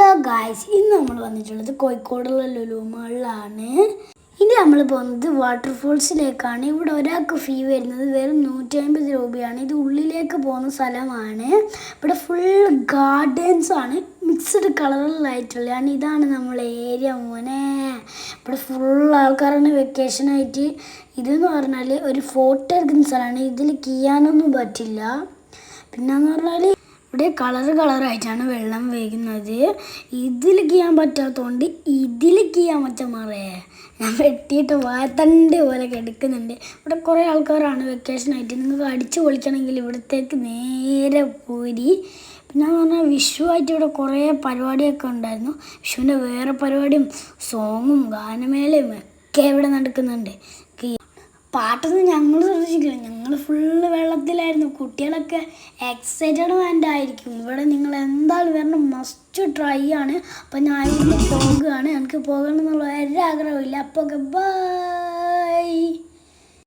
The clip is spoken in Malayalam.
ഹലോ ഗായ്സ്, ഇന്ന് നമ്മൾ വന്നിട്ടുള്ളത് കോഴിക്കോടുള്ള ലുലു മാളിലാണ്. ഇനി നമ്മൾ പോകുന്നത് വാട്ടർഫോൾസിലേക്കാണ്. ഇവിടെ ഒരാൾക്ക് ഫീ വരുന്നത് വെറും 150 രൂപയാണ്. ഇത് ഉള്ളിലേക്ക് പോകുന്ന സ്ഥലമാണ്. ഇവിടെ ഫുൾ ഗാർഡൻസ് ആണ്, മിക്സ്ഡ് കളറിലായിട്ടുള്ളതാണ്. ഇതാണ് നമ്മളെ ഏരിയ മോനെ. ഇവിടെ ഫുൾ ആൾക്കാരാണ് വെക്കേഷനായിട്ട്. ഇതെന്ന് പറഞ്ഞാൽ ഒരു ഫോട്ടോ എടുക്കുന്ന സ്ഥലമാണ്. ഇതിൽ കീയാനൊന്നും പറ്റില്ല. പിന്നെന്ന് പറഞ്ഞാൽ ഇവിടെ കളറായിട്ടാണ് വെള്ളം വീഴുന്നത്. ഇതിൽ കീയാൻ പറ്റാത്തതുകൊണ്ട് ഇതിൽ കീയാൻ പറ്റാൻ മാറേ. ഞാൻ വെട്ടിയിട്ട് വാത്തണ്ട് പോലെ കിടക്കുന്നുണ്ട്. ഇവിടെ കുറേ ആൾക്കാരാണ് വെക്കേഷനായിട്ട്. നിങ്ങൾക്ക് അടിച്ചു പൊളിക്കണമെങ്കിൽ ഇവിടത്തേക്ക് നേരെ പോരി. പിന്നെ പറഞ്ഞാൽ വിഷുവായിട്ട് ഇവിടെ കുറേ പരിപാടിയൊക്കെ ഉണ്ടായിരുന്നു. വിഷുവിൻ്റെ വേറെ പരിപാടിയും സോങ്ങും ഗാനമേളയും ഒക്കെ ഇവിടെ നടക്കുന്നുണ്ട്. പാട്ടൊന്നും ഞങ്ങൾ ശ്രദ്ധിച്ചില്ല. ഞങ്ങൾ ഫുള്ള് വെള്ളത്തിലായിരുന്നു. കുട്ടികളൊക്കെ എക്സൈറ്റഡ് ആയിരിക്കും. ഇവിടെ നിങ്ങൾ എന്തായാലും വരണം, മസ്റ്റ് ട്രൈ ആണ്. അപ്പം ഞാൻ ഇവിടുന്ന് പോകുകയാണ്. എനിക്ക് പോകണം എന്നുള്ള ഒരാഗ്രഹമില്ല. അപ്പോൾ ബൈ.